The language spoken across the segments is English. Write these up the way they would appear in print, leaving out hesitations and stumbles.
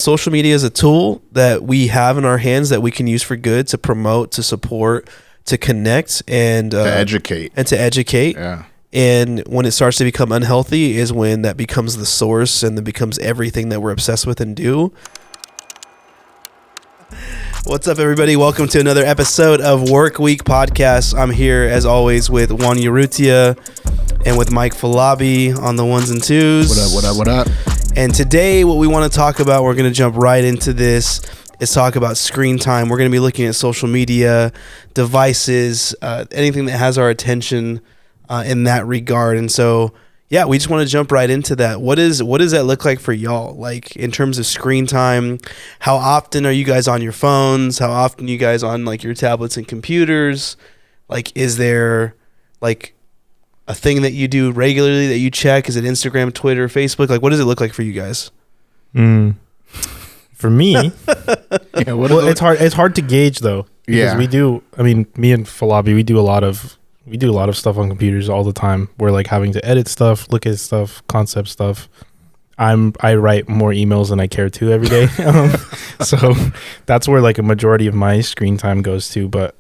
Social media is a tool that we have in our hands that we can use for good, to promote, to support, to connect, and to educate. Yeah. And when it starts to become unhealthy is when that becomes the source and then becomes everything that we're obsessed with and do. What's up, everybody? Welcome to another episode of Work Week Podcast. I'm here, as always, with Juan Urrutia and with Mike Falabi on the ones and twos. What up? And today, what we want to talk about, we're going to jump right into this, is talk about screen time. We're going to be looking at social media, devices, anything that has our attention in that regard. And so, yeah, we just want to jump right into that. What does that look like for y'all? Like, in terms of screen time, how often are you guys on your phones? How often are you guys on, like, your tablets and computers? Like, is there, like, a thing that you do regularly that you check? Is it Instagram, Twitter, Facebook? Like, what does it look like for you guys? For me, it's hard to gauge though. Because we do. I mean, me and Falabi, we do a lot of stuff on computers all the time. We're like having to edit stuff, look at stuff, concept stuff. I write more emails than I care to every day. So that's where like a majority of my screen time goes to. But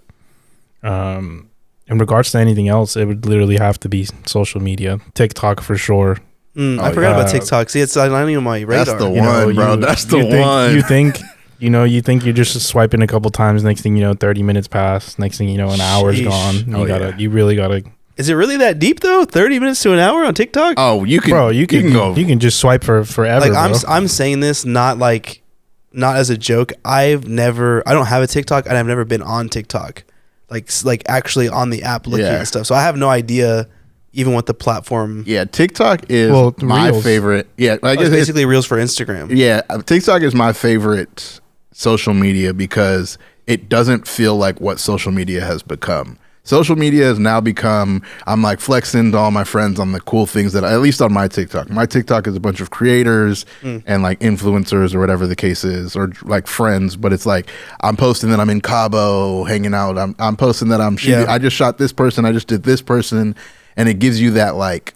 in regards to anything else, it would literally have to be social media. TikTok for sure. I forgot about TikTok. See, it's not even on my radar. That's the one, bro. That's the one. You think you're just swiping a couple times. Next thing you know, 30 minutes pass. Next thing you know, an hour's gone. You really gotta. Is it really that deep though? 30 minutes to an hour on TikTok? Oh, you can go. You can just swipe for forever. Like, I'm saying this not as a joke. I don't have a TikTok, and I've never been on TikTok. Like actually on the app looking at stuff. So I have no idea even what the platform. Yeah, TikTok is my Reels. Favorite. Yeah, I guess it's basically Reels for Instagram. Yeah, TikTok is my favorite social media because it doesn't feel like what social media has become. Social media has now become, I'm like flexing to all my friends on the cool things that, at least on my TikTok. My TikTok is a bunch of creators and like influencers or whatever the case is, or like friends, but it's like I'm posting that I'm in Cabo hanging out. I'm posting that I'm shooting. I just shot this person. I just did this person. And it gives you that like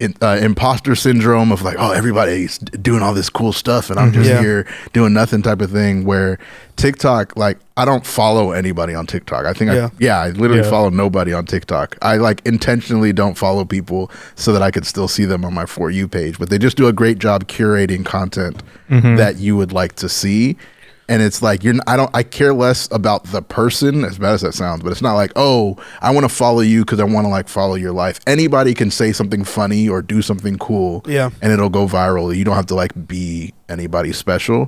imposter syndrome of like, oh, everybody's doing all this cool stuff and I'm just here doing nothing type of thing, where TikTok, like, I don't follow anybody on TikTok. I think I literally follow nobody on TikTok. I like intentionally don't follow people so that I could still see them on my For You page, but they just do a great job curating content that you would like to see. And it's like, I care less about the person, as bad as that sounds, but it's not like, oh, I want to follow you because I want to like follow your life. Anybody can say something funny or do something cool and it'll go viral. You don't have to like be anybody special,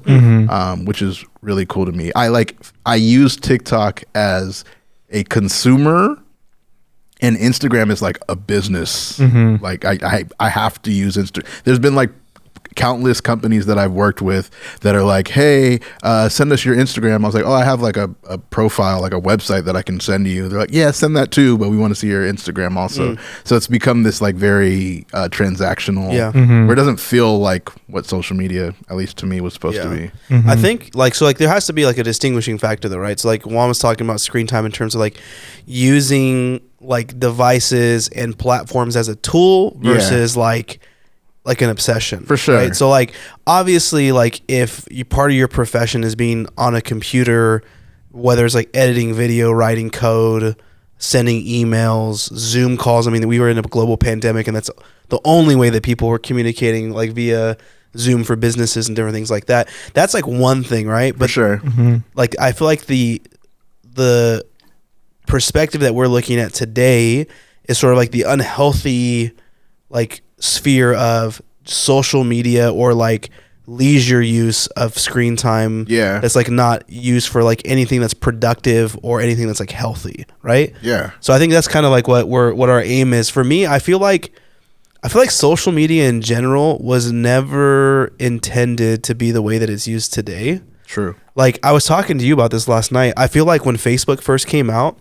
which is really cool to me. I use TikTok as a consumer and Instagram is like a business. Like I have to use Instagram. There's been like countless companies that I've worked with that are like, hey, send us your Instagram. I was like, oh, I have like a profile, like a website that I can send you. They're like, yeah, send that too, but we want to see your Instagram also. So it's become this like very transactional, where it doesn't feel like what social media, at least to me, was supposed to be. I think like there has to be like a distinguishing factor though, right? So like Juan was talking about screen time in terms of like using like devices and platforms as a tool versus like an obsession. For sure. Right? So like obviously like if part of your profession is being on a computer, whether it's like editing video, writing code, sending emails, Zoom calls. I mean, we were in a global pandemic and that's the only way that people were communicating, like via Zoom for businesses and different things like that. That's like one thing, right? But for sure. Like I feel like the perspective that we're looking at today is sort of like the unhealthy like sphere of social media or like leisure use of screen time that's like not used for like anything that's productive or anything that's like healthy, right? So I think that's kind of like what our aim is. For me, I feel like social media in general was never intended to be the way that it's used today. True. Like I was talking to you about this last night. I feel like when Facebook first came out,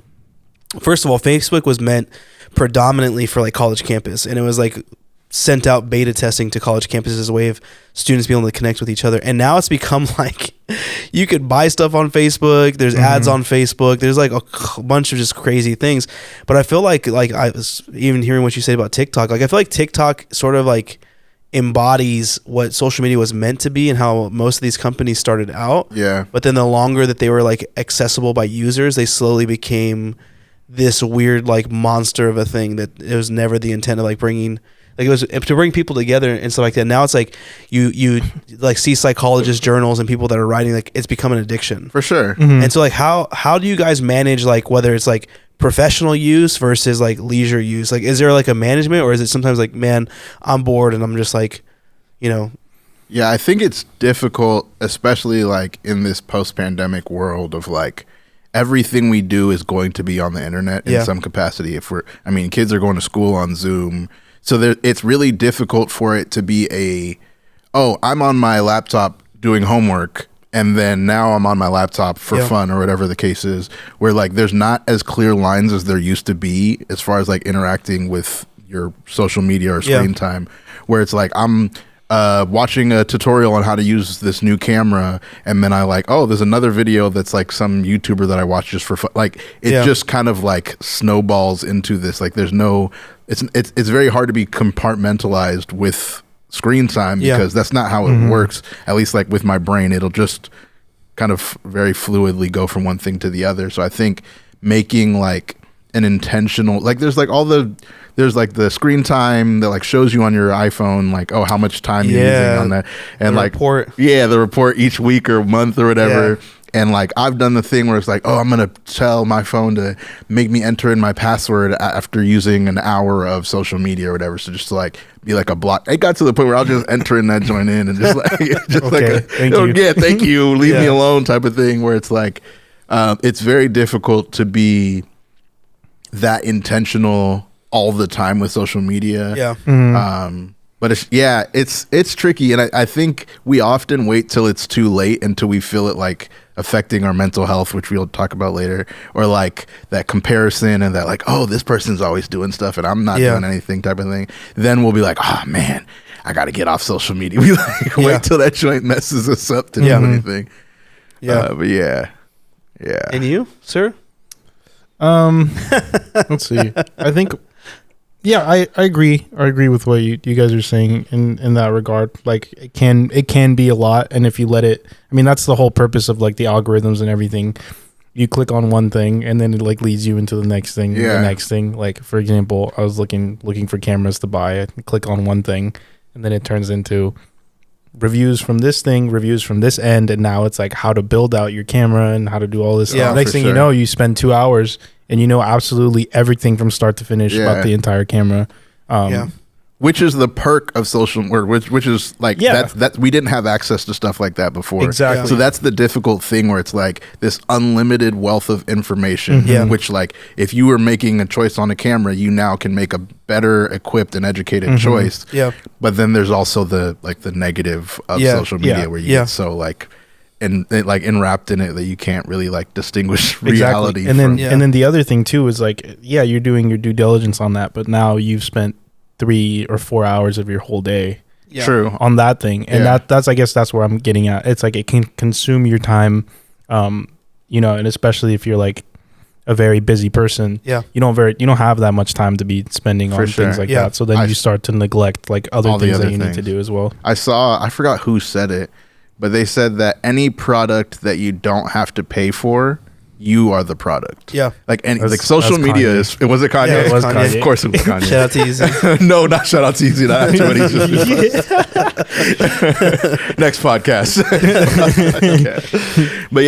first of all, Facebook was meant predominantly for like college campus, and it was like sent out beta testing to college campuses as a way of students being able to connect with each other. And now it's become like you could buy stuff on Facebook. There's ads on Facebook. There's like a bunch of just crazy things. But I feel like I was even hearing what you said about TikTok. Like I feel like TikTok sort of like embodies what social media was meant to be and how most of these companies started out. Yeah. But then the longer that they were like accessible by users, they slowly became this weird like monster of a thing that it was never the intent of like bringing, like it was to bring people together and stuff like that. Now it's like you like see psychologist journals and people that are writing, like it's become an addiction For sure. And so like how do you guys manage like whether it's like professional use versus like leisure use? Like is there like a management, or is it sometimes like, man, I'm bored and I'm just like, you know? Yeah, I think it's difficult, especially like in this post-pandemic world of like everything we do is going to be on the internet in some capacity. Kids are going to school on Zoom. So it's really difficult for it to be I'm on my laptop doing homework and then now I'm on my laptop for fun or whatever the case is, where like there's not as clear lines as there used to be as far as like interacting with your social media or screen time, where it's like I'm watching a tutorial on how to use this new camera and then I like, there's another video that's like some YouTuber that I watch just for fun. Like it just kind of like snowballs into this, like there's no, it's very hard to be compartmentalized with screen time because that's not how it works. At least like with my brain, it'll just kind of very fluidly go from one thing to the other. So I think making like an intentional, like there's like the screen time that like shows you on your iPhone, like, how much time you're using on that. And the like, report. the report each week or month or whatever. Yeah. And like, I've done the thing where it's like, I'm going to tell my phone to make me enter in my password after using an hour of social media or whatever. So just to like be like a block. It got to the point where I'll just enter in that joint in and just like, thank you. Leave me alone type of thing, where it's like, it's very difficult to be that intentional all the time with social media. But it's tricky, and I think we often wait till it's too late until we feel it like affecting our mental health, which we'll talk about later, or like that comparison and that like, this person's always doing stuff and I'm not doing anything type of thing. Then we'll be like, man, I got to get off social media. We like wait till that joint messes us up to do anything. But yeah. And you, sir? Let's see. I think, I agree. I agree with what you guys are saying in that regard. Like it can be a lot, and if you let it, that's the whole purpose of like the algorithms and everything. You click on one thing, and then it like leads you into the next thing, the next thing. Like for example, I was looking for cameras to buy. I click on one thing, and then it turns into reviews from this thing, reviews from this end, and now it's like how to build out your camera and how to do all this stuff. Next thing you know, you spend 2 hours and you know absolutely everything from start to finish about the entire camera. Which is the perk of social, which is like that we didn't have access to stuff like that before. Exactly. So that's the difficult thing, where it's like this unlimited wealth of information, which like if you were making a choice on a camera, you now can make a better equipped and educated choice. But then there's also the negative of social media where you get so like enwrapped in it that you can't really like distinguish reality. And then the other thing too is like, you're doing your due diligence on that, but now you've spent 3 or 4 hours of your whole day on that thing, and that's I guess that's where I'm getting at. It's like it can consume your time, and especially if you're like a very busy person, you don't have that much time to be spending on things like that. So then you start to neglect like other things that you need to do as well. I forgot who said it, but they said that any product that you don't have to pay for, you are the product. Like social media is. Was it Kanye? Yeah, it was Kanye. Of course it was Kanye. Shout out to Easy. No, not shout out to Easy. That's what he just Next podcast. But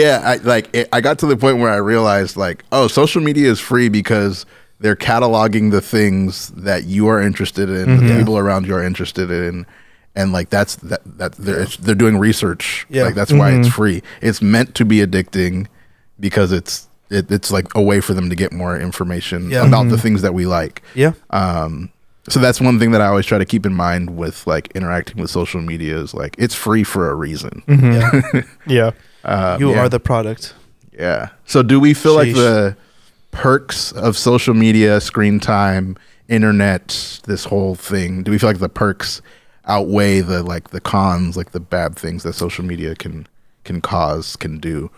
I got to the point where I realized like, social media is free because they're cataloging the things that you are interested in, the people around you are interested in. And like that they're doing research. Like that's why it's free. It's meant to be addicting, because it's like a way for them to get more information about the things that we like. So that's one thing that I always try to keep in mind with like interacting with social media is like it's free for a reason. You are the product. So do we feel like the perks of social media, screen time, internet, this whole thing, do we feel like the perks outweigh the cons, like the bad things that social media can do?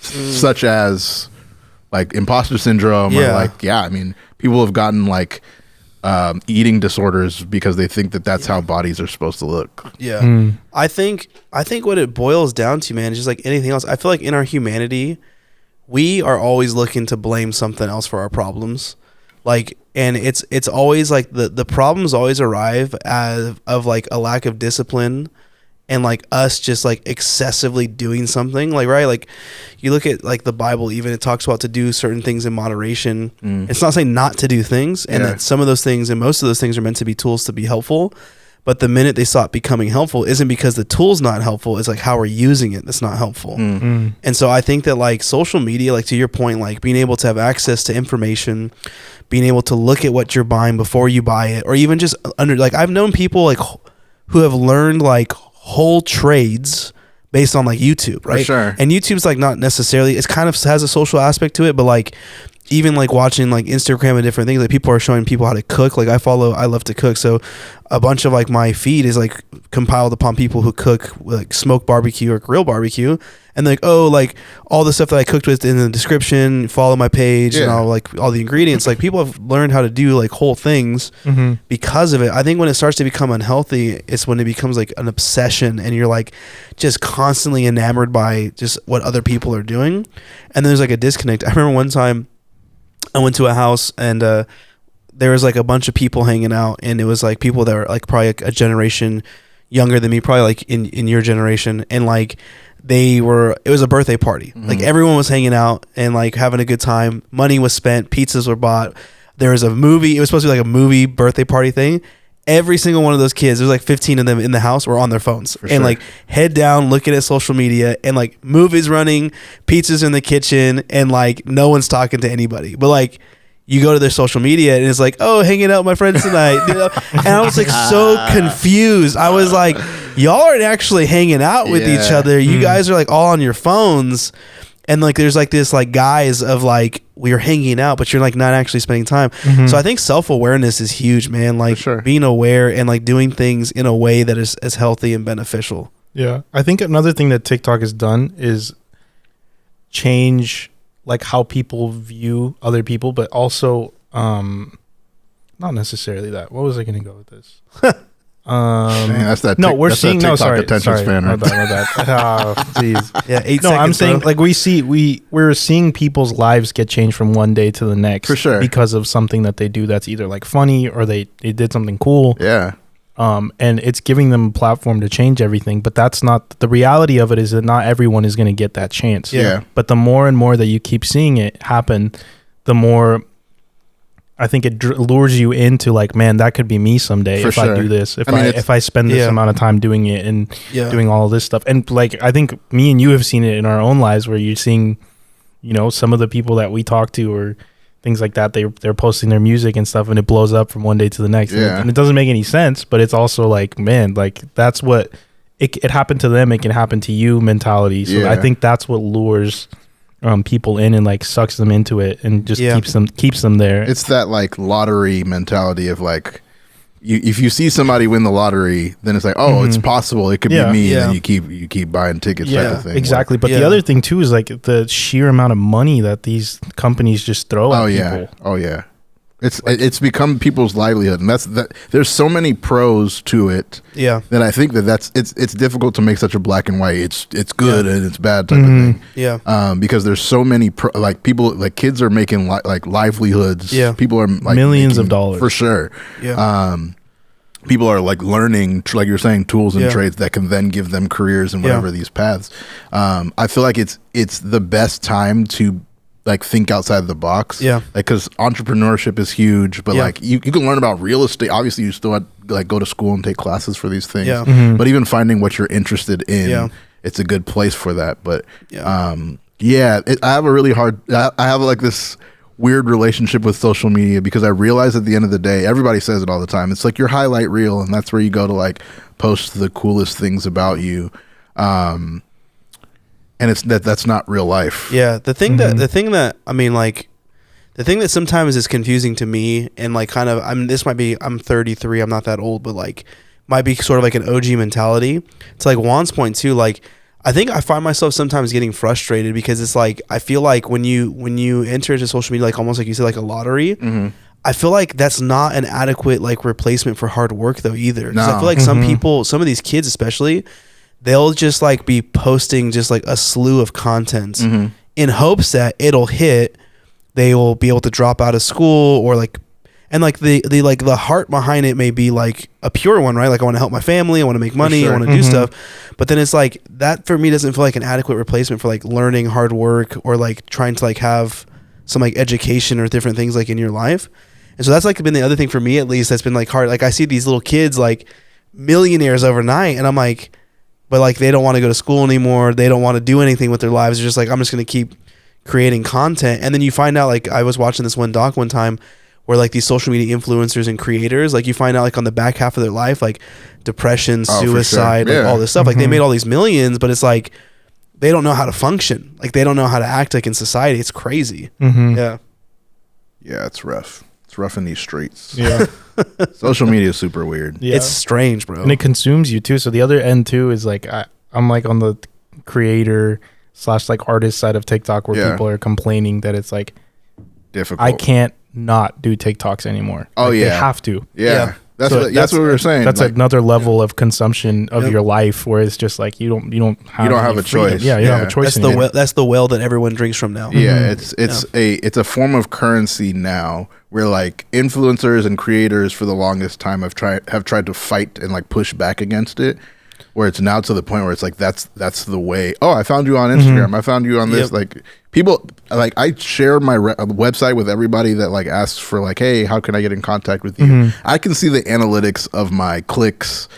Such as like imposter syndrome, or like people have gotten like eating disorders because they think that that's how bodies are supposed to look. Yeah. I think what it boils down to, man, is just like anything else. I feel like in our humanity, we are always looking to blame something else for our problems. Like, and it's always like the problems always arrive of like a lack of discipline and like us just like excessively doing something, like, right? Like you look at like the Bible, even it talks about to do certain things in moderation. It's not saying not to do things, and that some of those things and most of those things are meant to be tools to be helpful. But the minute they stop becoming helpful isn't because the tool's not helpful. It's like how we're using it that's not helpful. And so I think that like social media, like to your point, like being able to have access to information, being able to look at what you're buying before you buy it, or even just like I've known people like who have learned like whole trades based on like YouTube, right? For sure. And YouTube's like not necessarily, it's kind of has a social aspect to it, but like even like watching like Instagram and different things, like people are showing people how to cook. Like I love to cook, so a bunch of like my feed is like compiled upon people who cook like smoked barbecue or grill barbecue, and like, oh, like all the stuff that I cooked with in the description, follow my page and all like all the ingredients. Like people have learned how to do like whole things because of it. I think when it starts to become unhealthy, it's when it becomes like an obsession and you're like just constantly enamored by just what other people are doing, and there's like a disconnect. I remember one time I went to a house and there was like a bunch of people hanging out, and it was like people that were like probably a generation younger than me, probably like in your generation, and like it was a birthday party. Like everyone was hanging out and like having a good time. Money was spent, pizzas were bought. There was a movie. It was supposed to be like a movie birthday party thing. Every single one of those kids, there's like 15 of them in the house, were on their phones and like head down looking at social media, and like movies running, pizzas in the kitchen, and like no one's talking to anybody. But like you go to their social media and it's like, oh, hanging out with my friends tonight. You know? And I was like so confused. I was like, y'all aren't actually hanging out with each other. You guys are like all on your phones. And like there's like this like guise of like we're hanging out, but you're like not actually spending time. So I think self-awareness is huge, man. Like being aware and like doing things in a way that is as healthy and beneficial. Yeah. I think another thing that TikTok has done is change like how people view other people, but also not necessily that. What was I going to go with this? Man, we're seeing TikTok sorry, attention span. My bad. Oh, jeez. Yeah, 8 seconds. I'm saying bro. like we're seeing people's lives get changed from one day to the next, for sure, because of something that they do that's either like funny or they did something cool. Yeah. And it's giving them a platform to change everything, but that's not the reality of it. Is that not everyone is going to get that chance. Yeah. But the more and more that you keep seeing it happen, the more I think it lures you into like, man, that could be me someday if I do this. If I spend this amount of time doing it and doing all this stuff. And like, I think me and you have seen it in our own lives where you're seeing, you know, some of the people that we talk to or things like that, they're posting their music and stuff, and it blows up from one day to the next. Yeah. And it doesn't make any sense, but it's also like, man, like that's what it happened to them. It can happen to you mentality. So I think that's what lures people in and like sucks them into it and just keeps them there. It's that like lottery mentality of like, if you see somebody win the lottery, then it's like, oh, it's possible. It could be me. And you keep buying tickets. Type of thing. Exactly. But the other thing too is like the sheer amount of money that these companies just throw at people. Oh yeah. It's become people's livelihood, and there's so many pros to it. Yeah. That I think it's difficult to make such a black and white. It's good and it's bad type of thing. Yeah. Because there's so many people, like kids are making like livelihoods. Yeah. People are like millions of dollars for sure. Yeah. People are like learning, like you're saying, tools and trades that can then give them careers in whatever these paths. I feel like it's the best time to like think outside the box. Yeah. Like, cause entrepreneurship is huge, but like you can learn about real estate. Obviously you still have like go to school and take classes for these things, but even finding what you're interested in, it's a good place for that. But, I have a really hard, I have like this weird relationship with social media because I realize at the end of the day, everybody says it all the time. It's like your highlight reel, and that's where you go to like post the coolest things about you. And it's that's not real life. Yeah. The thing that I mean, like the thing that sometimes is confusing to me and like kind of, I'm 33, I'm not that old, but like might be sort of like an OG mentality. It's like Juan's point too. Like, I think I find myself sometimes getting frustrated because it's like, I feel like when you enter into social media, like almost like you said, like a lottery, I feel like that's not an adequate like replacement for hard work though either. Because I feel like some of these kids especially, they'll just like be posting just like a slew of content in hopes that it'll hit. They will be able to drop out of school or like, and like the heart behind it may be like a pure one, right? Like I want to help my family, I want to make money, I want to do stuff. But then it's like that for me doesn't feel like an adequate replacement for like learning hard work or like trying to like have some like education or different things like in your life. And so that's like been the other thing for me, at least, that's been like hard. Like I see these little kids like millionaires overnight, and I'm like, but like they don't want to go to school anymore. They don't want to do anything with their lives. They're just like, I'm just going to keep creating content. And then you find out, like I was watching this one doc one time where like these social media influencers and creators, like you find out like on the back half of their life, like depression, suicide, like all this stuff. Like they made all these millions, but it's like they don't know how to function. Like they don't know how to act like in society. It's crazy. Yeah. Yeah, it's rough. It's rough in these streets. Yeah. Social media is super weird. Yeah. It's strange, bro. And it consumes you too. So the other end too is like I'm like on the creator / like artist side of TikTok where people are complaining that it's like difficult. I can't not do TikToks anymore. Oh, like, yeah. They have to. Yeah. That's what we were saying. That's like, another level of consumption of your life where it's just like you don't have a choice. Yeah, you don't have a choice. That's the well that everyone drinks from now. Yeah, it's a form of currency now where like influencers and creators for the longest time have tried to fight and like push back against it. Where it's now to the point where it's like that's the way. Oh, I found you on Instagram. I found you on this. Like people, like I share my website with everybody that like asks for like, hey, how can I get in contact with you? I can see the analytics of my clicks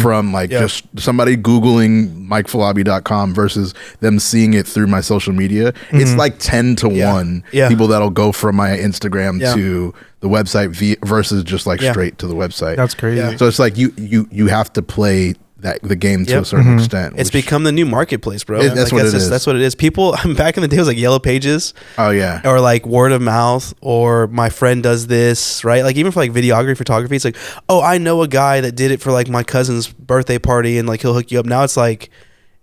from like just somebody Googling MikeFalabi.com versus them seeing it through my social media. It's like 10 to 1 people that'll go from my Instagram to the website versus just like straight to the website. That's crazy. So it's like you have to play the game to a certain extent. It's become the new marketplace, bro. That's what it is. That's what it is. People back in the day it was like Yellow Pages. Oh yeah. Or like word of mouth, or my friend does this, right? Like even for like videography, photography, it's like, oh, I know a guy that did it for like my cousin's birthday party and like he'll hook you up. Now it's like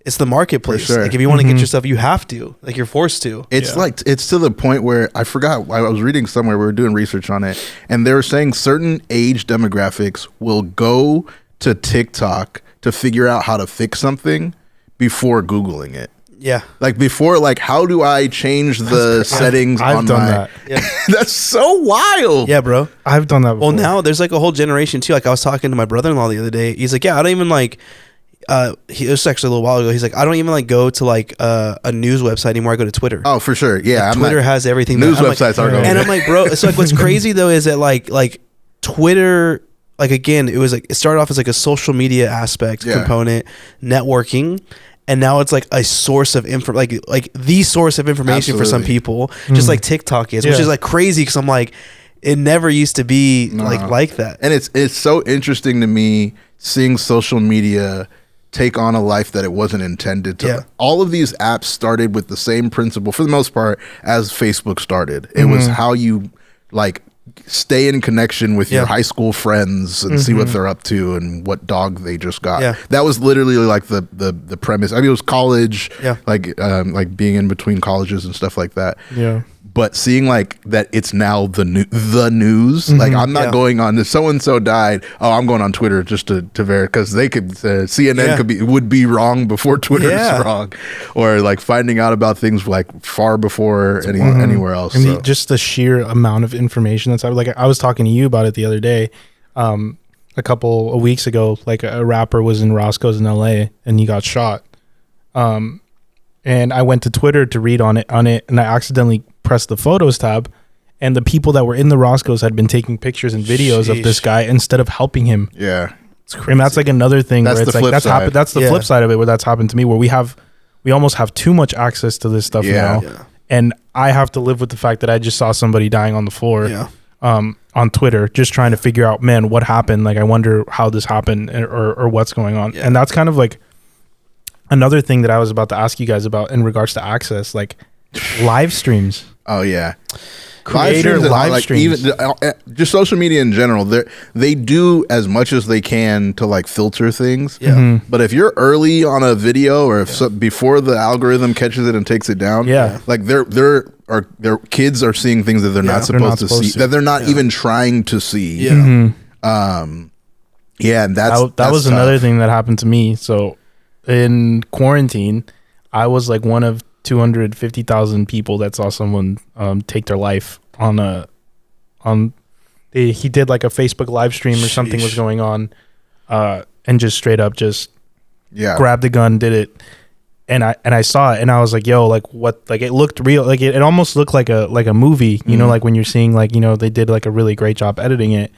it's the marketplace. Like if you want to get your stuff, you have to. Like you're forced to. It's like it's to the point where I forgot. I was reading somewhere, we were doing research on it, and they were saying certain age demographics will go to TikTok to figure out how to fix something before Googling it. Yeah. Like before, like how do I change the settings on done my... that. Yeah. That's so wild. Yeah, bro. I've done that before. Well, now there's like a whole generation too. Like I was talking to my brother-in-law the other day. He's like, yeah, I don't even like... it was actually a little while ago. He's like, I don't even like go to like a news website anymore. I go to Twitter. Oh, for sure. Yeah. Like, Twitter has everything. News websites are going. And I'm like, bro, it's like what's crazy though is that like Twitter... Like again, it was like it started off as like a social media aspect component, networking, and now it's like a source of like the source of information for some people, just like TikTok is, which is like crazy because I'm like, it never used to be like that. And it's so interesting to me seeing social media take on a life that it wasn't intended to. Yeah. All of these apps started with the same principle for the most part as Facebook started. It was how you like stay in connection with your high school friends and see what they're up to and what dog they just got. Yeah. That was literally like the premise. I mean, it was college, like being in between colleges and stuff like that. Yeah. But seeing like that it's now the news, like I'm not going on this so-and-so died. Oh, I'm going on Twitter just to verify because they could, CNN would be wrong before Twitter is wrong, or like finding out about things like far before anywhere else. I mean, just the sheer amount of information that's out. Like I was talking to you about it the other day, a couple of weeks ago, like a rapper was in Roscoe's in LA and he got shot. And I went to Twitter to read on it, and I accidentally pressed the photos tab, and the people that were in the Roscoe's had been taking pictures and videos of this guy instead of helping him. Yeah, and that's like another thing where it's like that's happened. That's the flip side of it, where that's happened to me, where we almost have too much access to this stuff now, and I have to live with the fact that I just saw somebody dying on the floor. On Twitter, just trying to figure out, man, what happened? Like, I wonder how this happened or what's going on. And that's kind of like another thing that I was about to ask you guys about in regards to access, like live streams. Oh yeah. creator live streams. Even just social media in general, they do as much as they can to like filter things. Yeah. Mm-hmm. But if you're early on a video or if before the algorithm catches it and takes it down, like their kids are seeing things that they're not supposed to see, that they're not even trying to see. Yeah. Mm-hmm. And that was another thing that happened to me. So in quarantine, I was like one of 250,000 people that saw someone take their life he did like a Facebook live stream or something was going on, and just straight up grabbed the gun, did it. And I saw it and I was like, yo, like what, like it looked real, like it almost looked like a movie, you know, like when you're seeing like, you know, they did like a really great job editing it.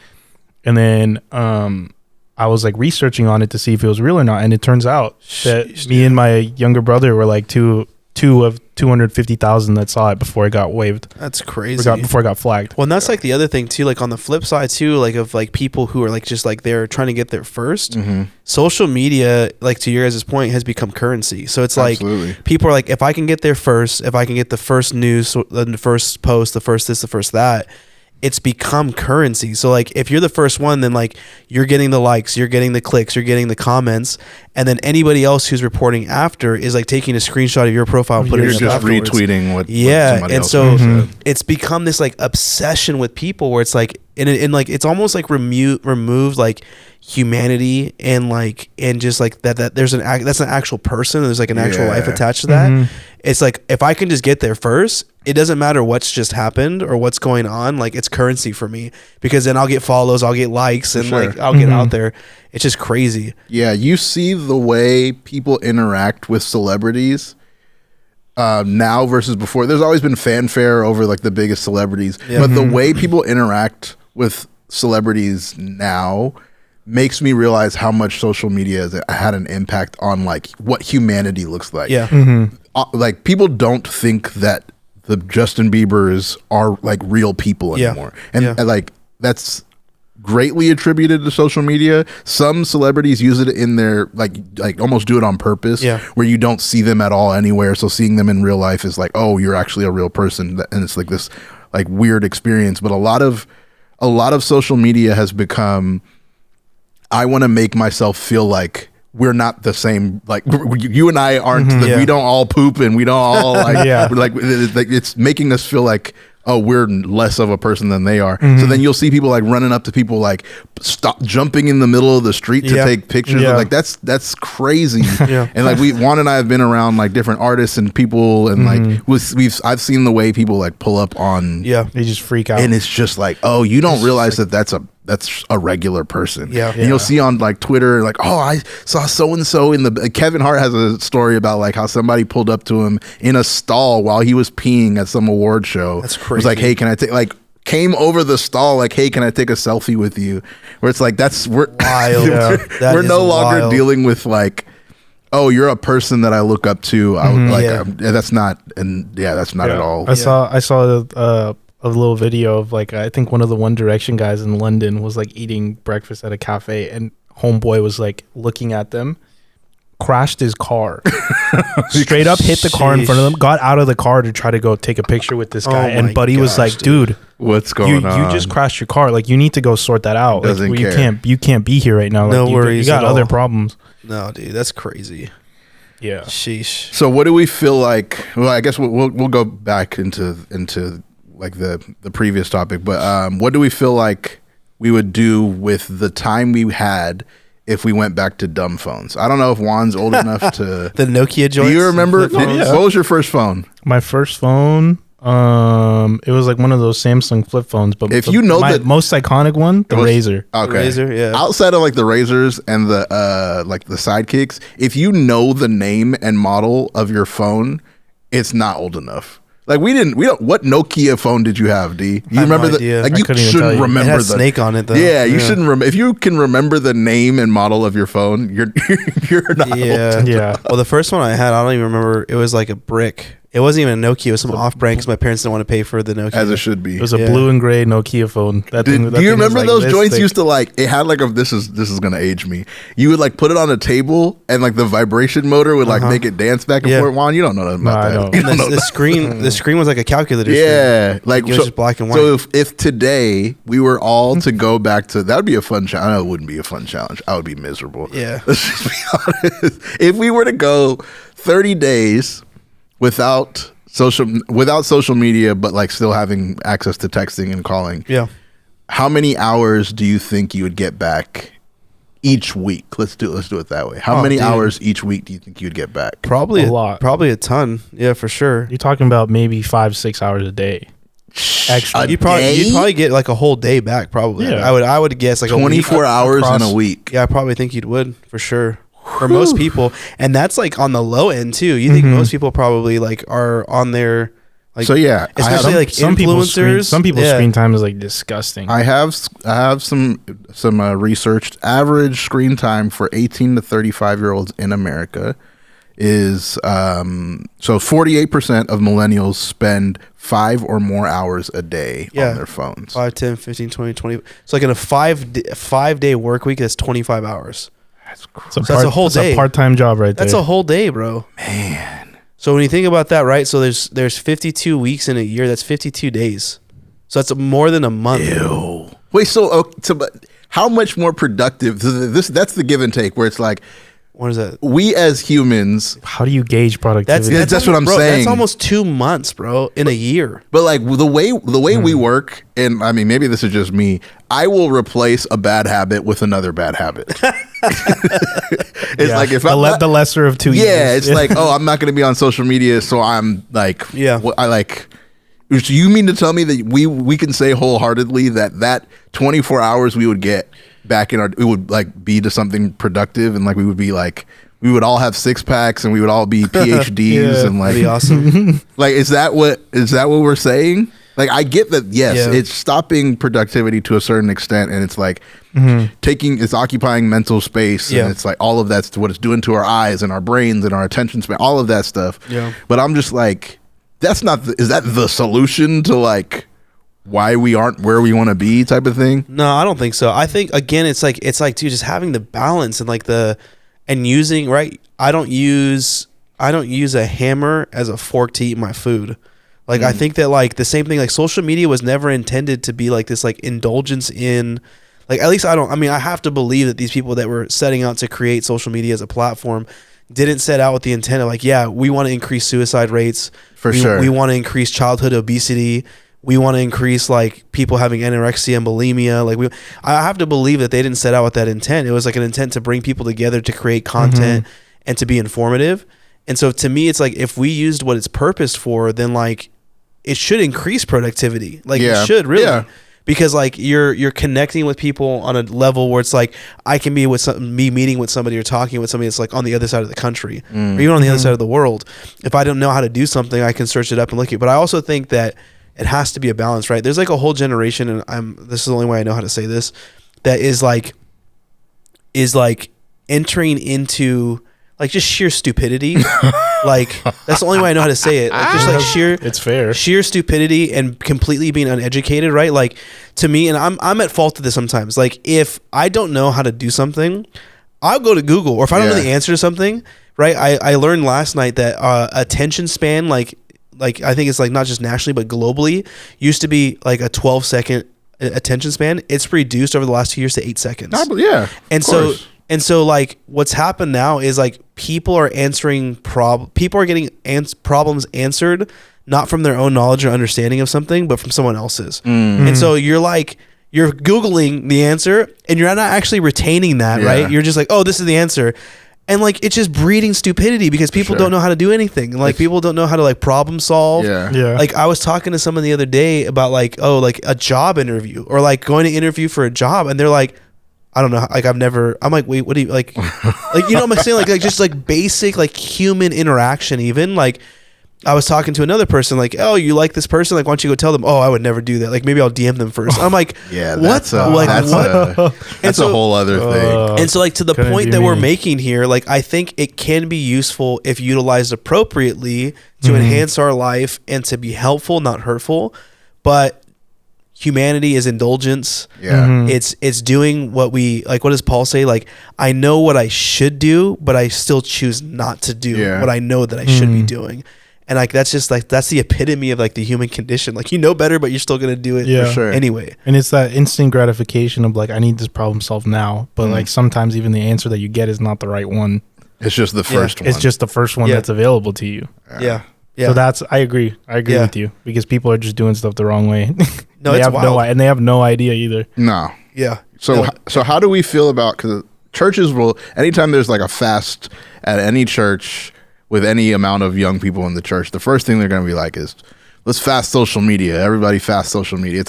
And then I was like researching on it to see if it was real or not, and it turns out that me and my younger brother were like two of 250,000 that saw it before it got waived. That's crazy. Before it got flagged. Well, and that's like the other thing too, like on the flip side too, like of like people who are like just like they're trying to get there first. Social media, like to your guys' point, has become currency. So it's like people are like, if I can get there first, if I can get the first news, the first post, the first this, the first that, it's become currency. So like if you're the first one, then like you're getting the likes, you're getting the clicks, you're getting the comments, and then anybody else who's reporting after is like taking a screenshot of your profile and putting it up just afterwards. Retweeting what and else so said. it's become this like obsession with people where it's like and like it's almost like removed like humanity and just like that there's that's an actual person, there's like an actual life attached to that. It's like if I can just get there first, it doesn't matter what's just happened or what's going on, like it's currency for me, because then I'll get follows, I'll get likes, and like I'll get out there. It's just crazy. Yeah, you see the way people interact with celebrities now versus before. There's always been fanfare over like the biggest celebrities, but the way people interact with celebrities now makes me realize how much social media has had an impact on like what humanity looks like. Like people don't think that the Justin Biebers are like real people anymore. And like that's greatly attributed to social media. Some celebrities use it in their like almost do it on purpose, where you don't see them at all anywhere. So seeing them in real life is like, oh, you're actually a real person, and it's like this like weird experience. But a lot of social media has become, I want to make myself feel like we're not the same. Like you and I aren't. We don't all poop and we don't all like. Like it's making us feel like, oh, we're less of a person than they are. So then you'll see people like running up to people, like stop jumping in the middle of the street to take pictures. Like that's crazy. And like Juan and I have been around like different artists and people, and like I've seen the way people like pull up on. They just freak out, and it's just like, oh, you don't realize like, that's a regular person. And you'll see on like Twitter, like, oh, I saw so-and-so in the, Kevin Hart has a story about like how somebody pulled up to him in a stall while he was peeing at some award show. That's crazy. It was like, hey, can I take, like, came over the stall, like, hey, can I take a selfie with you? Where it's like, we're wild. We're no longer dealing with like, oh, you're a person that I look up to. That's not at all. I saw a little video of like, I think one of the One Direction guys in London was like eating breakfast at a cafe, and homeboy was like looking at them, crashed his car, straight up hit the car in front of them, got out of the car to try to go take a picture with this guy, and Buddy was like, dude, what's going on? You just crashed your car, like you need to go sort that out. Doesn't like, care. You can't be here right now. Like, No worries. You got other problems. No, dude, that's crazy. Yeah. Sheesh. So what do we feel like? Well, I guess we'll go back into like the previous topic, but what do we feel like we would do with the time we had if we went back to dumb phones? I don't know if Juan's old enough to the Nokia joints. Do you remember? What was your first phone? My first phone, it was like one of those Samsung flip phones, but if you know the most iconic one, the Razor. Okay, Razor, yeah. Outside of like the Razors and the like the Sidekicks, if you know the name and model of your phone, it's not old enough. Like we don't. What Nokia phone did you have, D? You remember idea. Like you shouldn't remember. It had Snake on it though. Yeah, you shouldn't remember. If you can remember the name and model of your phone, you're not. Yeah, yeah. Well, the first one I had, I don't even remember. It was like a brick. It wasn't even a Nokia. It was some off-brand because my parents didn't want to pay for the Nokia. As it should be. It was a blue and gray Nokia phone. Do you remember those joints used to like? It had like a. This is gonna age me. You would like put it on a table and like the vibration motor would like make it dance back and forth. Juan, you don't know nothing about that. The screen was like a calculator. Yeah, like it was just black and white. So if today we were all to go back to, that would be a fun challenge. I know it wouldn't be a fun challenge. I would be miserable. Yeah. Let's just be honest. If we were to go 30 days without social media, but like still having access to texting and calling. Yeah. How many hours do you think you would get back each week? Let's do it that way. How many hours each week do you think you'd get back? Probably a lot. Probably a ton. Yeah, for sure. You're talking about maybe 5-6 hours a day. Actually, you'd probably get like a whole day back. Probably. Yeah. I would guess like 24 hours in a week. Yeah, I probably think you'd would for sure. For most people, and that's like on the low end too. You think most people probably like are on their like, so yeah, especially like influencers. Some people's screen time is like disgusting. I have some researched average screen time for 18 to 35-year-olds in America is so 48% of millennials spend 5 or more hours a day on their phones. 5, 10, 15, 20, 20. So like in a 5-day work week, that's 25 hours. That's a whole day. That's a part-time job right there. That's a whole day, bro. Man. So when you think about that, right? So there's 52 weeks in a year. That's 52 days. So that's more than a month. Ew. Wait, so how much more productive? That's the give and take where it's like, what is that? We as humans, how do you gauge productivity? That's what I'm saying. That's almost 2 months, bro, in a year. But like the way we work, and I mean, maybe this is just me. I will replace a bad habit with another bad habit. It's like if the lesser of two. Yeah, it's like, oh, I'm not going to be on social media, so I'm like, I like. So you mean to tell me that we can say wholeheartedly that 24 hours we would get back it would like be to something productive, and like we would be like, we would all have 6-packs and we would all be PhDs and like, that'd be awesome. Like, is that what we're saying? Like, I get that, yes, it's stopping productivity to a certain extent, and it's like it's occupying mental space, and it's like all of that's what it's doing to our eyes and our brains and our attention span, all of that stuff. Yeah. But I'm just like, that's not is that the solution to like why we aren't where we want to be type of thing? No, I don't think so. I think again, it's like dude, just having the balance and like using right. I don't use a hammer as a fork to eat my food. Like I think that like the same thing, like social media was never intended to be like this like indulgence in, like at least I have to believe that these people that were setting out to create social media as a platform didn't set out with the intent of like, yeah, we want to increase suicide rates. For sure. We want to increase childhood obesity. We want to increase like people having anorexia and bulimia. Like I have to believe that they didn't set out with that intent. It was like an intent to bring people together to create content and to be informative. And so to me, it's like if we used what it's purposed for, then like it should increase productivity. Like it should really. Yeah. Because like you're connecting with people on a level where it's like I can be meeting with somebody or talking with somebody that's like on the other side of the country or even on the other side of the world. If I don't know how to do something, I can search it up and look at it. But I also think that it has to be a balance, right? There's like a whole generation, and this is the only way I know how to say this, that is like entering into like just sheer stupidity. Like that's the only way I know how to say it. Like just like it's fair. Sheer stupidity and completely being uneducated, right? Like to me, and I'm at fault of this sometimes. Like if I don't know how to do something, I'll go to Google, or if I don't know the answer to something, right? I learned last night that attention span, like I think it's like not just nationally but globally, used to be like a 12-second attention span. It's reduced over the last 2 years to 8 seconds. And so like what's happened now is like people are getting problems answered not from their own knowledge or understanding of something, but from someone else's. And so you're Googling the answer and you're not actually retaining that, right? You're just like, oh, this is the answer. And like it's just breeding stupidity because people don't know how to do anything. Like people don't know how to like problem solve. Yeah. Like I was talking to someone the other day about like, oh, like a job interview or like going to interview for a job, and they're like, I don't know. Like I'm like, wait, what do you like? Like, you know what I'm saying? Like just like basic like human interaction, even like I was talking to another person, like, oh, you like this person? Like, why don't you go tell them? Oh, I would never do that. Like, maybe I'll DM them first. I'm like, yeah, what? That's a whole other thing. And so, like, to the point that we're making here, like, I think it can be useful if utilized appropriately to enhance our life and to be helpful, not hurtful. But humanity is indulgence. Yeah. It's doing what we, like, what does Paul say? Like, I know what I should do, but I still choose not to do what I know that I should be doing. And like that's just like that's the epitome of like the human condition. Like, you know better, but you're still gonna do it for sure anyway. And it's that instant gratification of like, I need this problem solved now. But like sometimes even the answer that you get is not the right one. It's just the first one. It's just the first one that's available to you. Yeah. So I agree with you, because people are just doing stuff the wrong way. No, it's wild. And they have no idea either. No. Yeah. So how do we feel about, because churches will, anytime there's like a fast at any church with any amount of young people in the church, the first thing they're going to be like is, let's fast social media. Everybody fast social media. It's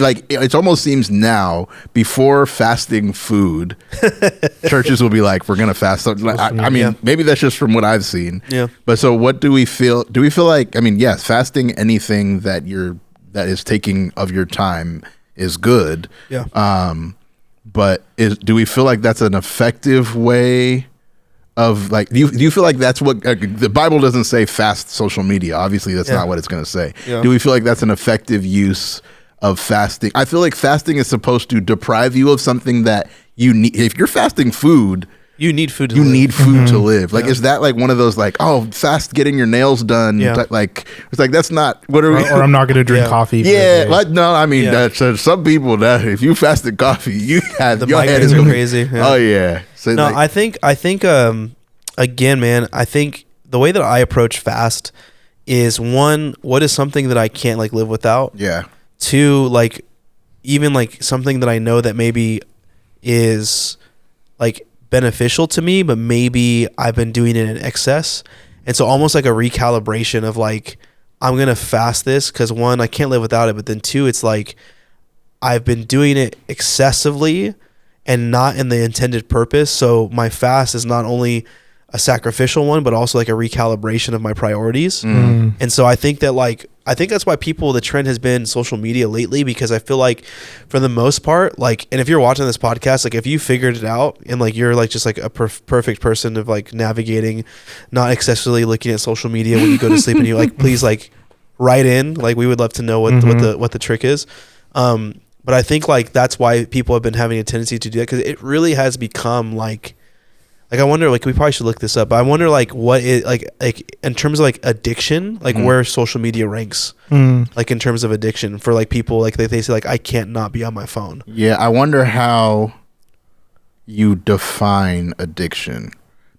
like, it almost seems now, before fasting food, churches will be like, we're going to fast. I mean, maybe that's just from what I've seen. Yeah. But so what do we feel? Do we feel like, I mean, yes, fasting anything that is taking of your time is good. Yeah. But do we feel like that's an effective way of, like, do you feel like that's what the Bible doesn't say fast social media? Obviously that's not what it's going to say. Do we feel like that's an effective use of fasting? I feel like fasting is supposed to deprive you of something that you need. If you're fasting food, you need food to live. Need food to live. Like, is that like one of those, like, oh, fast getting your nails done? Like, it's like, that's not, what are we? Or I'm not going to drink coffee. No, I mean, some people, that if you fasted coffee, your head is going crazy. Oh yeah. So no, like, I think again, man, I think the way that I approach fast is, one, what is something that I can't like live without? Yeah. Two, like, even like something that I know that maybe is like beneficial to me, but maybe I've been doing it in excess. And so almost like a recalibration of like, I'm going to fast this because, one, I can't live without it. But then two, it's like, I've been doing it excessively and not in the intended purpose. So my fast is not only a sacrificial one, but also like a recalibration of my priorities. And so I think that that's why the trend has been social media lately, because I feel like for the most part, like, and if you're watching this podcast, like, if you figured it out and like you're like just like a perfect person of like navigating, not excessively looking at social media when you go to sleep, and you like, please like write in, like, we would love to know what the trick is. But I think like that's why people have been having a tendency to do that, because it really has become like I wonder, like, we probably should look this up, but I wonder like what it like in terms of like addiction, like where social media ranks, like in terms of addiction for like people, like they say like, I can't not be on my phone. Yeah, I wonder how you define addiction,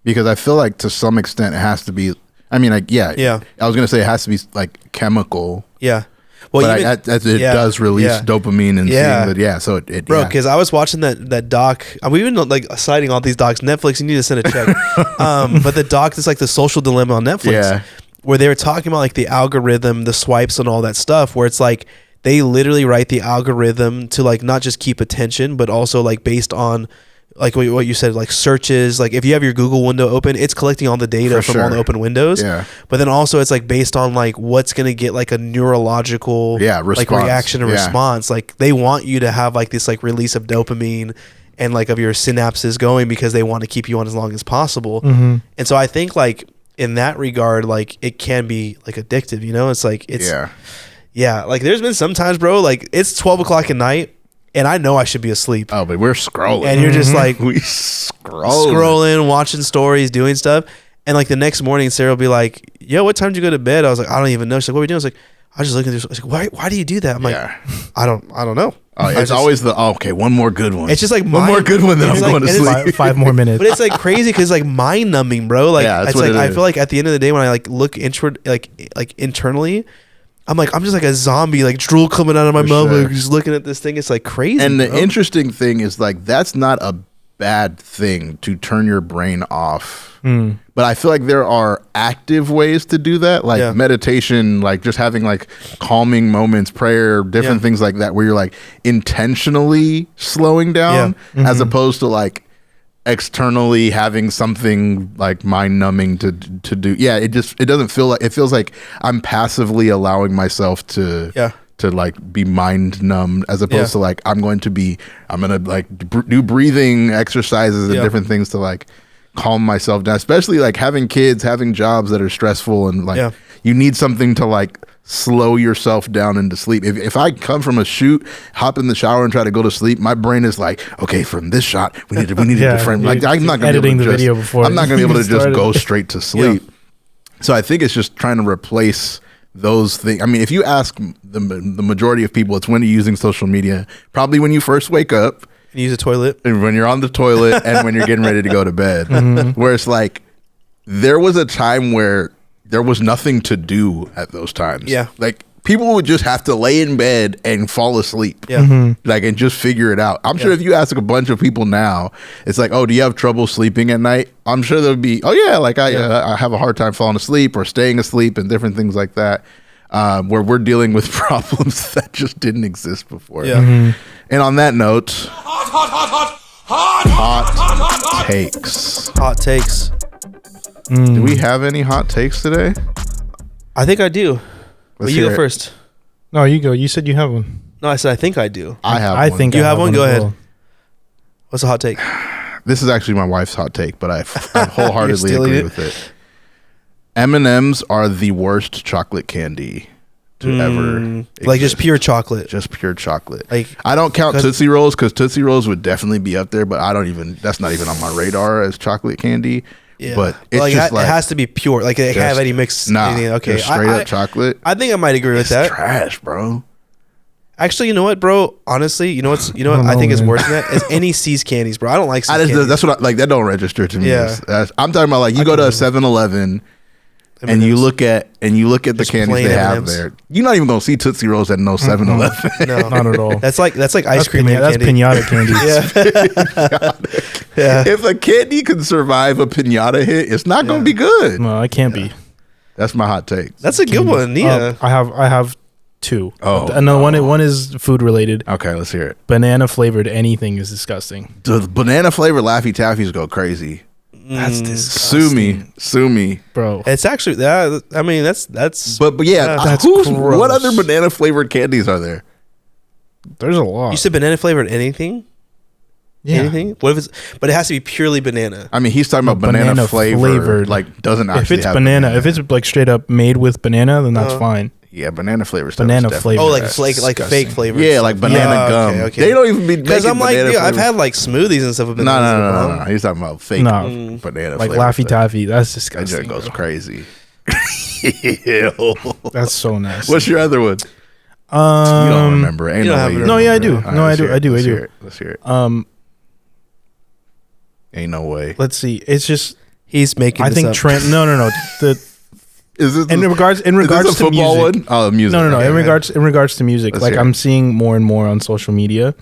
because I feel like to some extent it has to be, I mean, like, I was gonna say it has to be like chemical. Yeah. Well, but it does release dopamine and so it bro, because I was watching that doc. We've been like citing all these docs. Netflix, you need to send a check. But the doc is like The Social Dilemma on Netflix, where they were talking about like the algorithm, the swipes, and all that stuff. Where it's like they literally write the algorithm to like not just keep attention, but also like based on like what you said, like searches. Like if you have your Google window open, it's collecting all the data from all the open windows. Yeah. But then also it's like based on like what's gonna get like a neurological like reaction and response. Like they want you to have like this like release of dopamine and like of your synapses going, because they want to keep you on as long as possible. And so I think like in that regard, like it can be like addictive. You know, it's like like there's been some times, bro, like it's 12 o'clock at night, and I know I should be asleep. Oh, but we're scrolling. And you're just like, we scrolling, watching stories, doing stuff. And like the next morning, Sarah will be like, yo, what time did you go to bed? I was like, I don't even know. She's like, what are we doing? I was like, I was just looking at this. I was like, why do you do that? I'm like, I don't know. Oh, it's always okay, one more good one. It's just like one more good one, then I'm going to sleep. 5 more minutes. But it's like crazy because like mind numbing, bro. Like it's like I feel like at the end of the day, when I like look inward, like internally, I'm just like a zombie, like drool coming out of my mouth, like just looking at this thing. It's like crazy. And the interesting thing is like that's not a bad thing to turn your brain off. But I feel like there are active ways to do that, like meditation, like just having like calming moments, prayer, different things like that, where you're like intentionally slowing down, as opposed to like externally having something like mind numbing to do. Yeah, it doesn't feel like, it feels like I'm passively allowing myself to like be mind numbed, as opposed to like I'm gonna like do breathing exercises and different things to like calm myself down, especially like having kids, having jobs that are stressful, and like you need something to like slow yourself down into sleep. If I come from a shoot, hop in the shower and try to go to sleep, my brain is like, okay, from this shot we need a different, like I'm not gonna be able to video before I'm not gonna be able to just go straight to sleep. So I think it's just trying to replace those things. I mean, if you ask the majority of people, it's when you're using social media, probably when you first wake up, you use a toilet, and when you're on the toilet, and when you're getting ready to go to bed. Where it's like, there was a time where there was nothing to do at those times. Yeah. Like, people would just have to lay in bed and fall asleep. Yeah. Like, and just figure it out. I'm sure if you ask a bunch of people now, it's like, oh, do you have trouble sleeping at night? I'm sure there'll be, oh yeah, like I have a hard time falling asleep or staying asleep and different things like that. Where we're dealing with problems that just didn't exist before. Yeah. And on that note, hot takes. Hot takes. Do we have any hot takes today? I think I do. But you go first. No, you go. You said you have one. No, I said I think I do. I think you have one. Go ahead. What's a hot take? This is actually my wife's hot take, but I wholeheartedly agree with it. M&Ms are the worst chocolate candy to ever exist. Like just pure chocolate. Just pure chocolate. Like, I don't count Tootsie Rolls, because Tootsie Rolls would definitely be up there, but that's not even on my radar as chocolate candy. Yeah. But it's like, just it has to be pure. Like it can't have any mix. Anything. Okay. Straight up chocolate. I think I might agree with that. Trash, bro. Actually, you know what, bro? Honestly, you know what I think is worse than that is any C's candies, bro. I don't like C's candies. That's what that don't register to me. Yeah. I'm talking about like you go to a 7-Eleven and you look at the candies they have there. You're not even gonna see Tootsie Rolls at no 7-Eleven. No, not at all. That's like ice cream. That's pinata candy. Yeah. If a candy can survive a pinata hit, it's not gonna be good. No, it can't be. That's my hot take. That's a good one. Yeah. I have two. Oh, another one is food related. Okay, let's hear it. Banana flavored anything is disgusting. The banana flavored Laffy Taffies go crazy. That's disgusting. Sue me, bro. It's actually that. I mean, that's. But yeah, that's what other banana flavored candies are there? There's a lot. You said banana flavored anything? Yeah. Anything? What if it's? But it has to be purely banana. I mean, he's talking about banana flavored. Like doesn't actually. If it's have banana, if it's like straight up made with banana, then that's fine. Yeah, banana flavor stuff. Banana flavor. Oh, like fake flavor. Yeah, like banana gum. Okay. They don't even be because I'm like, yeah, I've had like smoothies and stuff with banana. No. He's talking about fake banana. Like flavor Laffy stuff. Taffy. That's disgusting. That goes crazy. That's so nasty. What's your other one? You don't remember? Ain't no, yeah, I do. Right, no, I do. Let's hear it. Ain't no way. Let's see. It's just he's making. I think Trent. No. Is this in regards to football music? One? Oh, music. No. Okay, In regards to music, Let's like I'm seeing more and more on social media,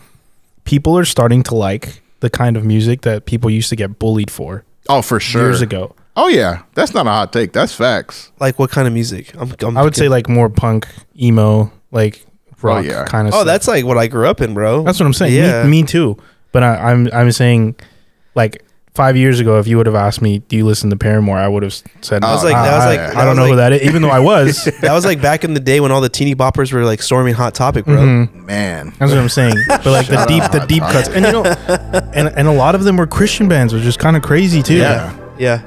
people are starting to like the kind of music that people used to get bullied for. Oh, for sure. Years ago. Oh yeah, that's not a hot take. That's facts. Like what kind of music? I would say like more punk, emo, like rock kind of. Oh, stuff. That's like what I grew up in, bro. That's what I'm saying. Yeah. Me too. But I'm saying, like 5 years ago, if you would have asked me, "Do you listen to Paramore?" I would have said, I don't know who that is," even though I was. That was like back in the day when all the teeny boppers were like storming Hot Topic, bro. Mm-hmm. Man, that's what I'm saying. But like the deep cuts, and and a lot of them were Christian bands, which is kind of crazy too. Yeah.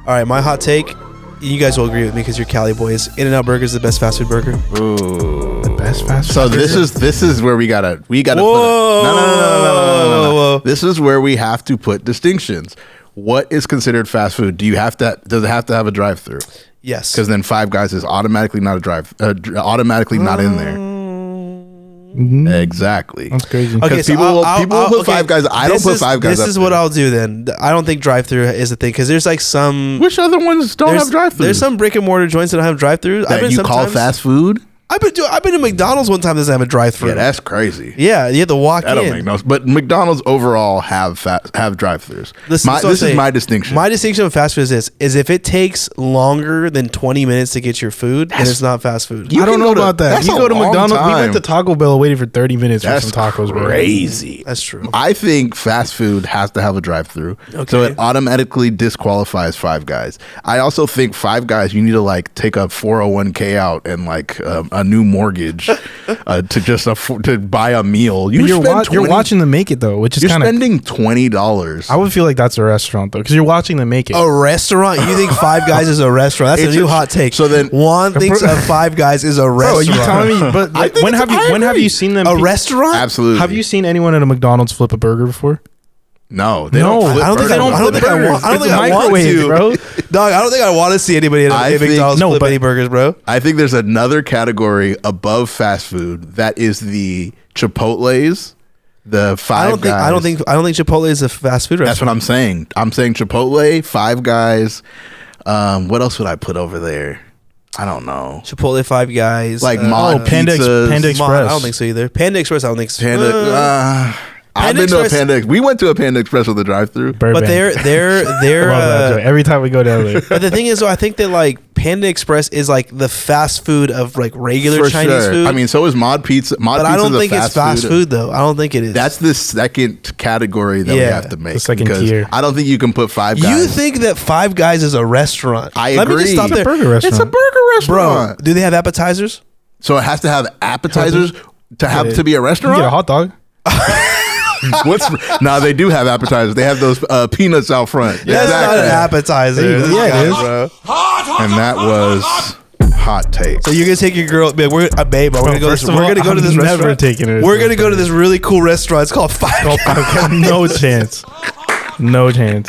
All right, my hot take. You guys will agree with me because you're Cali boys. In-N-Out Burger is the best fast food burger. Ooh. The best fast food. So this is where we gotta Whoa. put no. This is where we have to put distinctions. What is considered fast food? Does it have to have a drive-through? Yes. Because then Five Guys is automatically not automatically not in there. Mm-hmm. Exactly. That's crazy. Okay, so people will put Five Guys. I don't put Five Guys. This is what I'll do then. I don't think drive-through is a thing because there's like some. Which other ones don't have drive-through? There's some brick and mortar joints that don't have drive-through. That you call fast food? I've been to McDonald's one time. Doesn't have a drive-through. Yeah, that's crazy. Yeah, you have to walk That don't in. make no sense. But McDonald's overall have drive-thrus. This is my distinction. My distinction of fast food is this: is if it takes longer than 20 minutes to get your food, then it's not fast food. I don't know about that. You go to McDonald's. Time. We went to Taco Bell, waited for 30 minutes for some tacos. Crazy. That's true. I think fast food has to have a drive-through, so it automatically disqualifies Five Guys. I also think Five Guys, you need to like take a 401k out and like a new mortgage to buy a meal. You're watching them make it though, which is you're spending $20. I would feel like that's a restaurant though, because you're watching them make it. A restaurant? You think Five Guys is a restaurant? That's a new hot take. So then Juan thinks of Five Guys is a restaurant. Bro, are you telling me? But like, when have you seen them? A restaurant? Absolutely. Have you seen anyone at a McDonald's flip a burger before? No, they don't. I don't think I want to, bro. Dog, I don't think I want to see anybody at McDonald's flip any burgers, bro. I think there's another category above fast food that is the Chipotle's, the Five Guys. I don't think Chipotle is a fast food restaurant. That's what I'm saying. I'm saying Chipotle, Five Guys. What else would I put over there? I don't know. Chipotle, Five Guys, like Panda Express. I don't think so either. Panda Express, I don't think so. I've been to a Panda Express. We went to a Panda Express with a drive-through. But they're every time we go down there. But the thing is, though, I think that like Panda Express is like the fast food of like regular For Chinese sure. food. I mean, so is Mod Pizza. But I don't think it's fast food though. I don't think it is. That's the second category that we have to make. The second tier. I don't think you can put Five Guys. You think that Five Guys is a restaurant? I Let agree. me just stop there. It's a burger restaurant. It's a burger restaurant. Bro, do they have appetizers? So it has to have appetizers to be a You restaurant? get a hot dog. No, they do have appetizers. They have those peanuts out front. That's not an appetizer. Yeah, it is. Bro. And that was hot take. So you're gonna take your girl, babe. We're gonna go. We're gonna go to this restaurant. Never taking her. We're gonna go to this really cool restaurant. It's called Five Guys. No chance. No chance.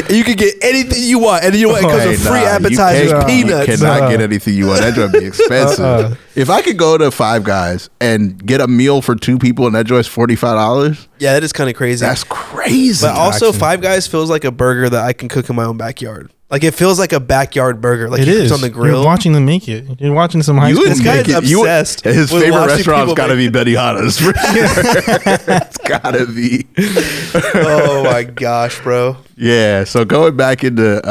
You can get anything you want, and you know what? It comes with free appetizers, peanuts. You cannot get anything you want. That joint be expensive. If I could go to Five Guys and get a meal for two people and that joint's $45, Yeah, that is kind of crazy. that's crazy. But also, Five Guys feels like a burger that I can cook in my own backyard. Like it feels like a backyard burger. Like It you cook is on the grill. You're watching them make it. You're watching some high You school. wouldn't This make guy's it. obsessed His with favorite watching restaurant's people got to be Benihana's. It's got to be. Oh my gosh, bro. Yeah. So going back into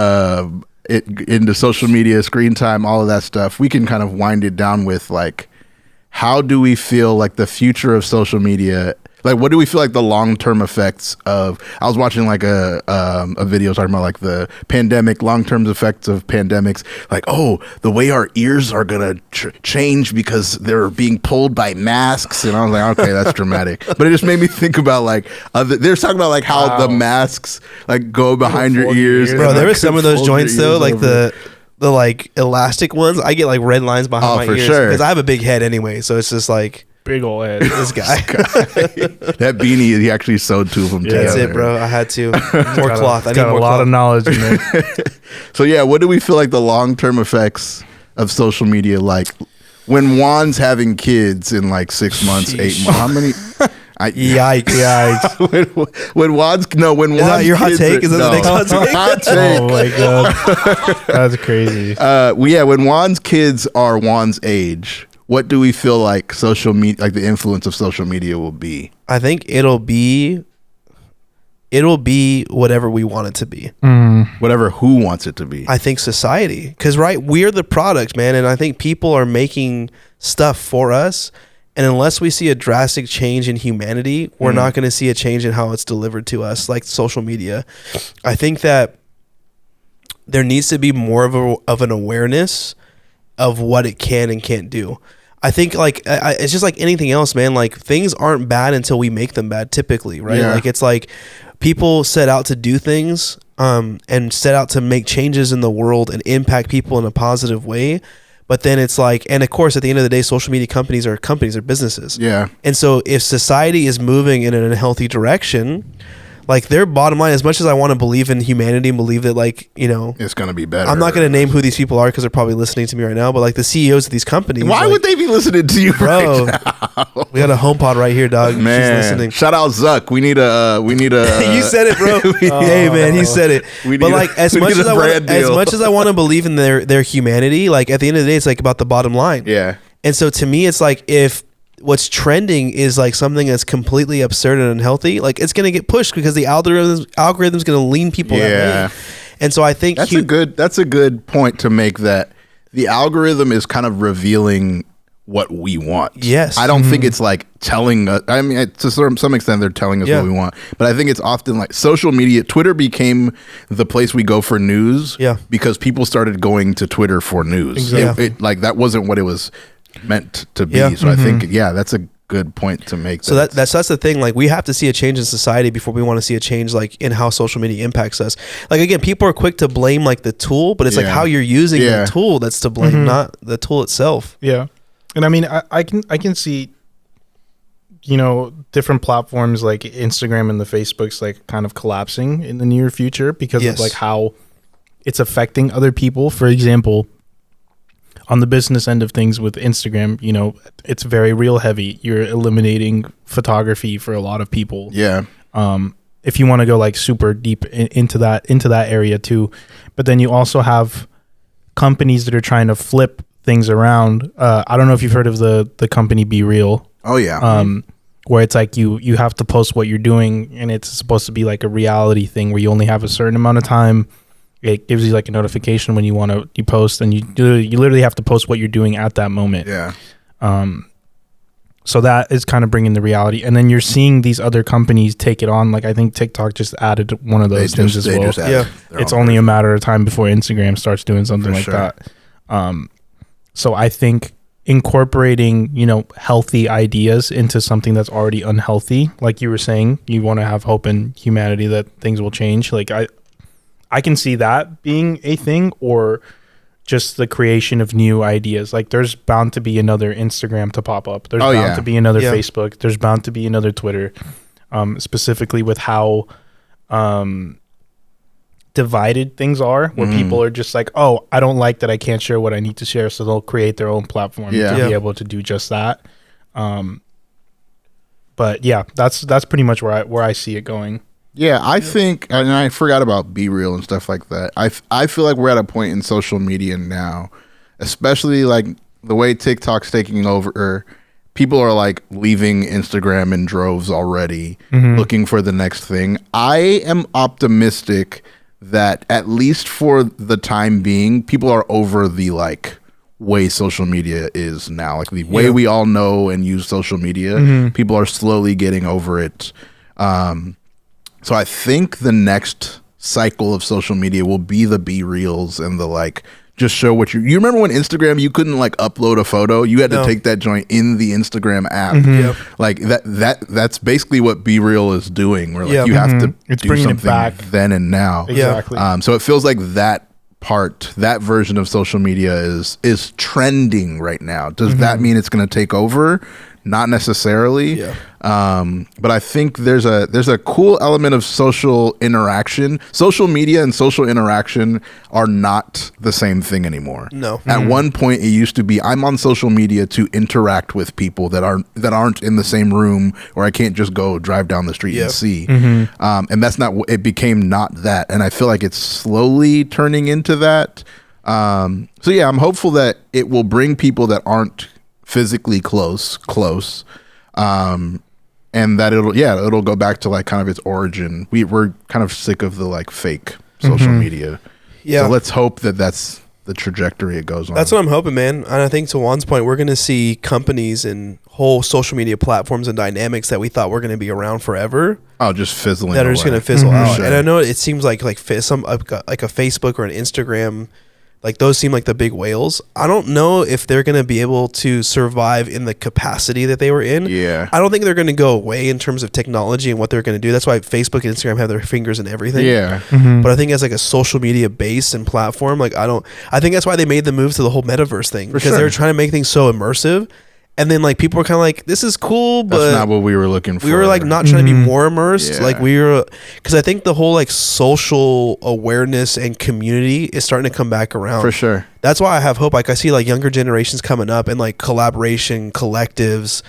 social media, screen time, all of that stuff, we can kind of wind it down with like, how do we feel like the future of social media? Like, what do we feel like the long-term effects of? I was watching like a video talking about like the pandemic, long-term effects of pandemics. Like, oh, the way our ears are gonna change because they're being pulled by masks, and I was like, okay, that's dramatic. But it just made me think about like they're talking about like how the masks like go behind your ears. Bro, there were some of those joints though, like the like elastic ones. I get like red lines behind my ears because I have a big head anyway. So it's just like Big old head. this guy. That beanie, he actually sewed two of them together. That's it, bro. I had to more cloth. I need Got more a lot cloth. of knowledge in there. So yeah, what do we feel like the long-term effects of social media, like when Juan's having kids in like 6 months, 8 months? How many? Yikes! when Juan's Is that your hot kids take? Is that the next hot take? Hot take. Oh my god, that's crazy. When Juan's kids are Juan's age, what do we feel like social media, like the influence of social media, will be? I think it'll be whatever we want it to be. Whatever who wants it to be. I think society, because we're the product, man, and I think people are making stuff for us. And unless we see a drastic change in humanity, we're not going to see a change in how it's delivered to us, like social media. I think that there needs to be more of an awareness of what it can and can't do. I think like it's just like anything else, man. Like things aren't bad until we make them bad, typically, right? Yeah. Like it's like people set out to do things and set out to make changes in the world and impact people in a positive way. But then it's like, and of course, at the end of the day, social media companies are businesses. Yeah. And so if society is moving in an unhealthy direction, like their bottom line, as much as I want to believe in humanity and believe that, like, you know, It's going to be better. I'm not going to name who these people are because they're probably listening to me right now, but like the CEOs of these companies. Why like, would they be listening to you, bro? right now? We got a HomePod right here, dog. Man, She's listening. shout out Zuck. We need a. You said it, bro. Hey, man, he said it. But like, as much as I want to believe in their humanity, like at the end of the day, it's like about the bottom line. Yeah. And so to me, it's like if what's trending is like something that's completely absurd and unhealthy, like it's going to get pushed because the algorithm's going to lean people that way. And so I think that's a good point to make, that the algorithm is kind of revealing what we want. Yes. I don't think it's like telling us, I mean, to some extent they're telling us what we want, but I think it's often like social media. Twitter became the place we go for news because people started going to Twitter for news. Exactly. It like that wasn't what it was meant to be. So I think, that's a good point to make. So that's the thing. Like we have to see a change in society before we want to see a change like in how social media impacts us. Like again, people are quick to blame like the tool, but it's like how you're using the tool that's to blame, not the tool itself. Yeah. And I mean, I can see, different platforms like Instagram and the Facebooks like kind of collapsing in the near future because of like how it's affecting other people. For example, on the business end of things with Instagram, it's very reel heavy. You're eliminating photography for a lot of people. Yeah. If you want to go like super deep into that area too, but then you also have companies that are trying to flip things around. I don't know if you've heard of the company Be Real. Oh yeah. Where it's like you have to post what you're doing, and it's supposed to be like a reality thing where you only have a certain amount of time. It gives you like a notification when you post, and you literally have to post what you're doing at that moment. Yeah. So that is kind of bringing the reality, and then you're seeing these other companies take it on. Like I think TikTok just added one of those things as well. It's only a matter of time before Instagram starts doing something like that. So I think incorporating, healthy ideas into something that's already unhealthy, like you were saying, you want to have hope in humanity that things will change. Like I can see that being a thing, or just the creation of new ideas. Like there's bound to be another Instagram to pop up. There's bound to be another Facebook. There's bound to be another Twitter, specifically with how divided things are, where people are just like, oh, I don't like that I can't share what I need to share, so they'll create their own platform to be able to do just that. But yeah, that's pretty much where I see it going. Yeah, I think, and I forgot about Be Real and stuff like that. I feel like we're at a point in social media now, especially like the way TikTok's taking over. People are like leaving Instagram in droves already, looking for the next thing. I am optimistic that at least for the time being, people are over the like way social media is now. Like the way we all know and use social media, people are slowly getting over it. So I think the next cycle of social media will be the Be Reals and the like, just show what you remember when Instagram, you couldn't like upload a photo. You had to take that joint in the Instagram app. Like that's basically what Be Real is doing, where like you have to do something back then and now. Exactly. So it feels like that version of social media is trending right now. Does that mean it's going to take over? Not necessarily. But I think there's a cool element of social interaction. Social media and social interaction are not the same thing anymore. No. At one point it used to be, I'm on social media to interact with people that aren't in the same room, or I can't just go drive down the street and see. And that's not, it became not that. And I feel like it's slowly turning into that. So yeah, I'm hopeful that it will bring people that aren't physically close, and that it'll go back to like kind of its origin. We're kind of sick of the like fake social media. So let's hope that that's the trajectory it goes on. That's what I'm hoping, man. And I think to Juan's point, we're going to see companies and whole social media platforms and dynamics that we thought were going to be around forever. Oh, just fizzling that are away. just going to fizzle out. Sure. And I know it seems like some like a Facebook or an Instagram, like those seem like the big whales. I don't know if they're going to be able to survive in the capacity that they were in. Yeah. I don't think they're going to go away in terms of technology and what they're going to do. That's why Facebook and Instagram have their fingers in everything. Yeah. But I think as like a social media base and platform, like I think that's why they made the move to the whole metaverse thing, because they were trying to make things so immersive. And then like people were kind of like, this is cool, but that's not what we were looking for. We were like not trying to be more immersed. Like we were, because I think the whole like social awareness and community is starting to come back around. For sure. That's why I have hope. Like I see like younger generations coming up and like collaboration collectives,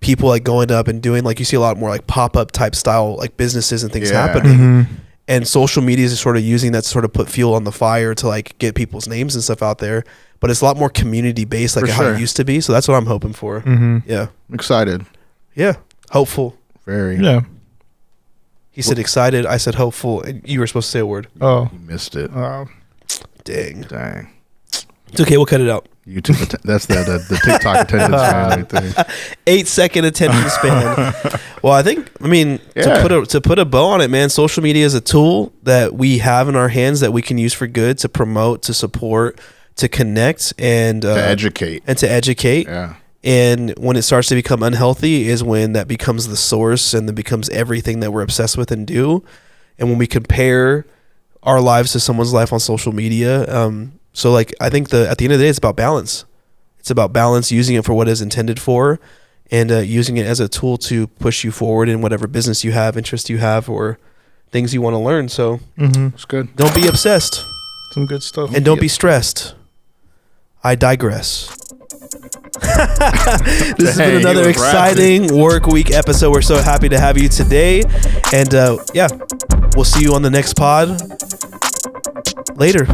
people like going up and doing, like you see a lot more like pop-up type style like businesses and things happening. and social media is sort of using that to sort of put fuel on the fire to like get people's names and stuff out there. But it's a lot more community based, like how it used to be. So that's what I'm hoping for. Yeah, I'm excited. Yeah, hopeful. Very. Yeah. He said excited. I said hopeful. And you were supposed to say a word. Oh, you missed it. Dang. It's okay. We'll cut it out. YouTube. That's the TikTok attendance span right there. 8-second attention span. Well, I mean, to put a bow on it, man. Social media is a tool that we have in our hands that we can use for good, to promote, to support, to connect, and to educate. Yeah. And when it starts to become unhealthy is when that becomes the source and then becomes everything that we're obsessed with and do. And when we compare our lives to someone's life on social media, so like I think at the end of the day, it's about balance. It's about balance, using it for what it's intended for, and using it as a tool to push you forward in whatever business you have, interest you have, or things you want to learn. So it's good. Don't be obsessed. Some good stuff. And don't be stressed. I digress. This has been another exciting work week episode. We're so happy to have you today. And we'll see you on the next pod. Later.